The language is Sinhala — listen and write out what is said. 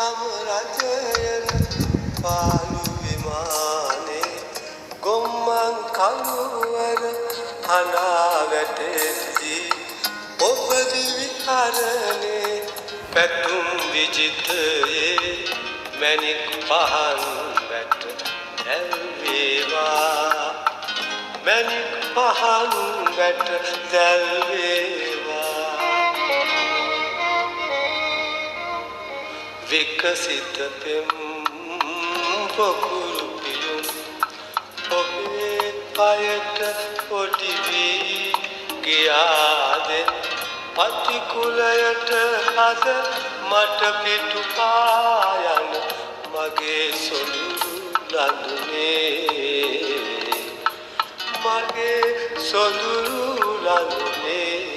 සමරජයන පාලු විමානේ ගොම්මන් කළුවර හනා වැටෙද්දී ඔබ දිවි හරනේ පැතුම් විජිතයේ මැණික් පහන් වැට දැල්වේවා මැණික් පහන් වැට දැල්වේවා විකසිත පෙම් පොකුරු පියුම් ඔබේ පයට පොඩි වී ගියාද පටිකුලයට අද මට පිටු පායන මගේ සොඳුරු ලඳුනේ මගේ සොඳුරු ලඳුනේ